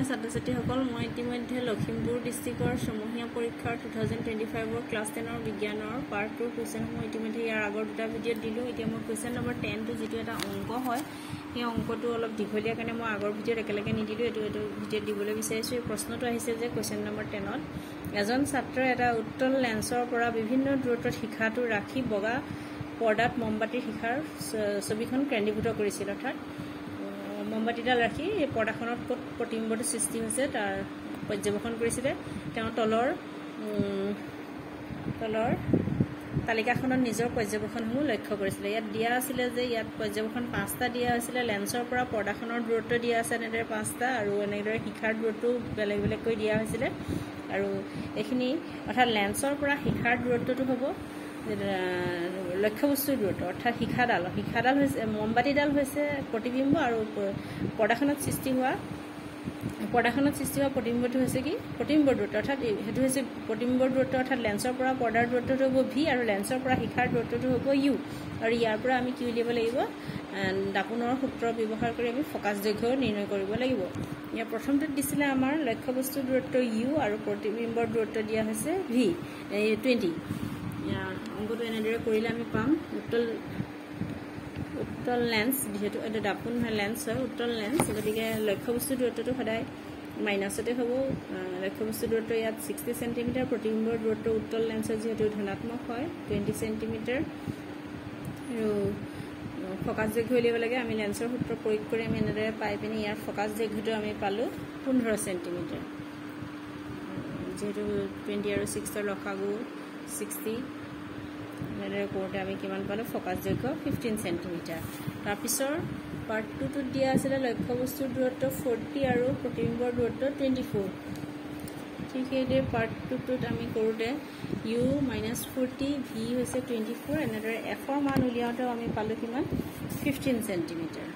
দিনে ছাত্ৰ-ছাত্ৰীসকল মই ইতিমধ্যে লখিমপুৰ ডিষ্ট্ৰিক্টৰ সমহীয়া পৰীক্ষাৰ 2025 ক্লাছ 10 বিজ্ঞানৰ পাৰ্ট 2 কুৱেশ্যনসমূহ ইতিমধ্যে ইয়াৰ আগৰ দুটা ভিডিঅ'ত দিলোঁ। এতিয়া মই কুৱেশ্যন নম্বৰ 10 টো যিটো এটা অংক হয় সেই অংকটো অলপ দীঘলীয়া কাৰণে মই আগৰ ভিডিঅ'ত একেলগে নিদিলোঁ, এইটো ভিডিঅ'ত দিবলৈ বিচাৰিছোঁ। এই প্ৰশ্নটো আহিছে যে কুৱেশ্যন নম্বৰ 10ত এজন ছাত্ৰই এটা উত্তল লেন্সৰ পৰা বিভিন্ন দূৰত্বত শিখাটো ৰাখি বগা পৰ্দাত মমবাতিৰ শিখাৰ ছবিখন কেন্দ্ৰীভূত কৰিছিল। অৰ্থাৎ মমবাতিডাল ৰাখি এই পৰ্দাখনত ক'ত প্ৰতিবিম্বটো সৃষ্টি হৈছে তাৰ পৰ্যবেক্ষণ কৰিছিলে। তেওঁ তলৰ তালিকাখনত নিজৰ পৰ্যবেক্ষণসমূহ লক্ষ্য কৰিছিলে। ইয়াত দিয়া আছিলে যে ইয়াত পৰ্যবেক্ষণ 5টা দিয়া হৈছিলে। লেন্সৰ পৰা পৰ্দাখনৰ দূৰত্ব দিয়া আছে এনেদৰে 5টা, আৰু এনেদৰে শিখাৰ দূৰত্বও বেলেগ বেলেগকৈ দিয়া হৈছিলে। আৰু এইখিনি অৰ্থাৎ লেন্সৰ পৰা শিখাৰ দূৰত্বটো হ'ব লক্ষ্যবস্তুৰ দূৰত্ব, অৰ্থাৎ শিখাডাল হৈছে মমবাতিডাল হৈছে প্ৰতিবিম্ব, আৰু পৰ্দাখনত সৃষ্টি হোৱা প্ৰতিবিম্বটো হৈছে কি প্ৰতিবিম্বৰ দূৰত্ব, অৰ্থাৎ সেইটো হৈছে প্ৰতিবিম্বৰ দূৰত্ব। অৰ্থাৎ লেন্সৰ পৰা পৰ্দাৰ দূৰত্বটো হ'ব ভি আৰু লেন্সৰ পৰা শিখাৰ দূৰত্বটো হ'ব ইউ। আৰু ইয়াৰ পৰা আমি কি উলিয়াব লাগিব, দাপোনৰ সূত্ৰ ব্যৱহাৰ কৰি আমি ফকাচ দৈৰ্ঘ্য নিৰ্ণয় কৰিব লাগিব। ইয়াৰ প্ৰথমটোত দিছিলে আমাৰ লক্ষ্যবস্তুৰ দূৰত্ব ইউ আৰু প্ৰতিবিম্বৰ দূৰত্ব দিয়া হৈছে ভি 20। ইয়াৰ অংকটো এনেদৰে কৰিলে আমি পাম উত্তল লেন্স, যিহেতু এইটো দাপোন লেন্স হয়, উত্তল লেন্স, গতিকে লক্ষ্যবস্তুৰ দূৰত্বটো সদায় মাইনাছতে হ'ব। লক্ষ্যবস্তুৰ দূৰত্ব ইয়াত 60 চেণ্টিমিটাৰ, প্ৰতিবিম্বৰ দূৰত্ব উত্তল লেন্সৰ যিহেতু ধনাত্মক হয় 20 চেণ্টিমিটাৰ, আৰু ফকাচ দৈৰ্ঘ্য উলিয়াব লাগে। আমি লেন্সৰ সূত্ৰ প্ৰয়োগ কৰি আমি এনেদৰে পাই পিনি ইয়াৰ ফকাচ দৈৰ্ঘ্যটো আমি পালোঁ 15 চেণ্টিমিটাৰ। যিহেতু 20 আৰু 6ৰ লসাগু 60, এনেদৰে কৰোঁতে আমি কিমান পালোঁ ফকাচ দৈৰ্ঘ্য 15 চেণ্টিমিটাৰ। তাৰপিছৰ পাৰ্ট 2টোত দিয়া আছিলে লক্ষ্যবস্তুৰ দূৰত্ব 40 আৰু প্ৰতিবিম্বৰ দূৰত্ব 24। ঠিক সেইদৰে পাৰ্ট 2টোত আমি কৰোঁতে ইউ -40 ভি হৈছে 24, এনেদৰে এফৰ মান উলিয়াওঁতেও আমি পালোঁ কিমান 15 চেণ্টিমিটাৰ।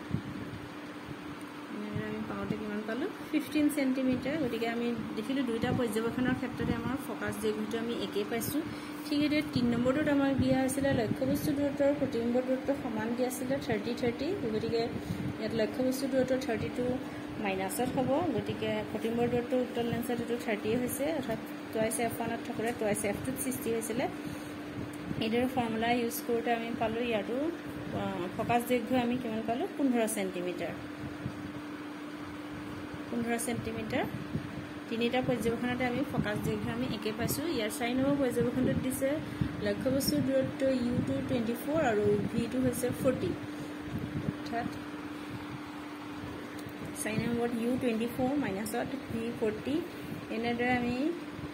এনেদৰে আমি পাওঁতে কিমান পালোঁ 15 চেণ্টিমিটাৰ। গতিকে আমি দেখিলোঁ দুয়োটা পৰ্যবেক্ষণৰ ক্ষেত্ৰতে আমাৰ ফকাচ দৈৰ্ঘ্যটো আমি একেই পাইছোঁ। ঠিক সেইদৰে 3 নম্বৰটোত আমাক দিয়া হৈছিলে লক্ষ্যবস্তু দূৰত্ব আৰু প্ৰতিবিম্বৰ দূৰত্ব সমান দিয়া আছিলে 30-30। গতিকে ইয়াত লক্ষ্যবস্তু দূৰত্ব 32 মাইনাছত হ'ব, গতিকে প্ৰতিবিম্বৰ দূৰত্ব উত্তল লেন্সত এইটো 30 হৈছে, অৰ্থাৎ টুৱাইছ F1ত থাকোঁতে টুৱাইছ F2ত সৃষ্টি হৈছিলে। এইদৰে ফৰ্মুলা ইউজ কৰোঁতে আমি পালোঁ ইয়াতো ফকাচ দৈৰ্ঘ্য আমি কিমান পালোঁ 15 চেণ্টিমিটাৰ। 15 চেণ্টিমিটাৰ। তিনিটা পৰ্যবেক্ষণতে আমি ফকাচ দৈৰ্ঘ্য আমি একে পাইছোঁ। ইয়াৰ 4 নম্বৰ পৰ্যবেক্ষণটোত দিছে লক্ষ্যবস্তুৰ দূৰত্ব ইউটো 24 আৰু ভিটো হৈছে 40, অৰ্থাৎ 4 নম্বৰত ইউ 24 মাইনাছত ভি 40। এনেদৰে আমি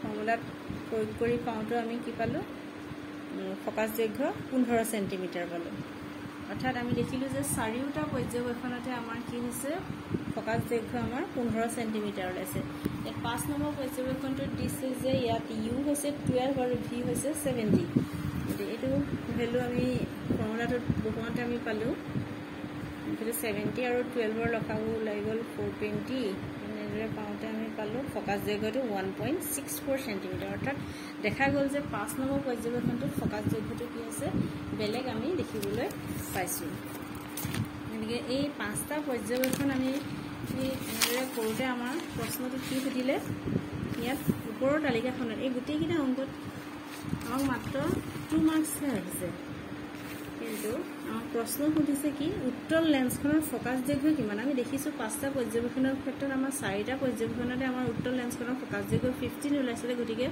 ফৰ্মুলাত প্ৰয়োগ কৰি পাওঁতেও আমি কি পালোঁ ফকাচ দৈৰ্ঘ্য 15 চেণ্টিমিটাৰ পালোঁ। অৰ্থাৎ আমি দেখিলোঁ যে চাৰিওটা পৰ্যবেক্ষণতে আমাৰ কি হৈছে ফকাচ দৈৰ্ঘ্য আমাৰ 15 চেণ্টিমিটাৰ ওলাইছে। ইয়াত 5 নম্বৰ পৰ্যবেক্ষণটোত দিছে যে ইয়াত ইউ হৈছে 12 আৰু ভি হৈছে 70। গতিকে এইটো ভেলু আমি ফৰ্মুলাটোত বহুৱাওঁতে আমি পালোঁ 70 আৰু 12ৰ লসাগু ওলাই গ'ল 420। এনেদৰে পাওঁতে আমি পালোঁ ফকাচ দৈৰ্ঘ্যটো 1.64 চেণ্টিমিটাৰ। অৰ্থাৎ দেখা গ'ল যে 5 নম্বৰ পৰ্যবেক্ষণটোত ফকাচ দৈৰ্ঘ্যটো কি আছে বেলেগ আমি দেখিবলৈ পাইছোঁ। গতিকে এই 5টা পৰ্যবেক্ষণ আমি এনেদৰে কৰোঁতে আমাৰ প্ৰশ্নটো কি সুধিলে, ইয়াত ওপৰৰ তালিকাখনত এই গোটেইকেইটা অংকত আমাক মাত্ৰ 2 মাৰ্কছহে আহিছে, কিন্তু আমাক প্ৰশ্ন সুধিছে কি উত্তল লেন্সখনৰ ফকাচ দৈৰ্ঘ্য কিমান। আমি দেখিছোঁ 5টা পৰ্যবেক্ষণৰ ক্ষেত্ৰত আমাৰ 4টা পৰ্যবেক্ষণতে আমাৰ উত্তল লেন্সখনৰ ফকাচ দৈৰ্ঘ্য 15 ওলাইছিলে। গতিকে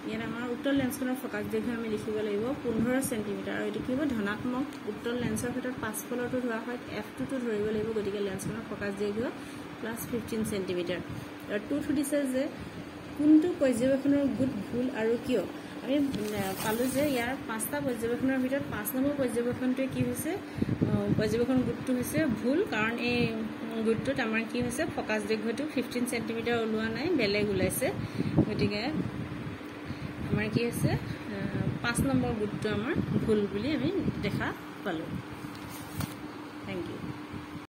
ইয়াত আমাৰ উত্তল লেন্সখনৰ ফকাচ দৈৰ্ঘ্য আমি লিখিব লাগিব 15 চেণ্টিমিটাৰ, আৰু এইটো কি হ'ব ধনাত্মক উত্তল লেন্সৰ ক্ষেত্ৰত 5 ফলৰটো ধৰা হয় F2টো ধৰিব লাগিব। গতিকে লেন্সখনৰ ফকাচ দৈৰ্ঘ্য +15 চেণ্টিমিটাৰ। আৰু 2টো দিছে যে কোনটো পৰ্যবেক্ষণৰ গোট ভুল আৰু কিয়। আমি পালোঁ যে ইয়াৰ 5টা পৰ্যবেক্ষণৰ ভিতৰত 5 নম্বৰ পৰ্যবেক্ষণটোৱে কি হৈছে পৰ্যবেক্ষণ গোটটো হৈছে ভুল, কাৰণ এই গোটটোত আমাৰ কি হৈছে ফকাচ দৈৰ্ঘ্যটো 15 চেণ্টিমিটাৰ ওলোৱা নাই, বেলেগ ওলাইছে। গতিকে আমাৰ কি হৈছে 5 নম্বৰ গোটটো আমাৰ ভুল বুলি আমি দেখা পালোঁ। Thank U.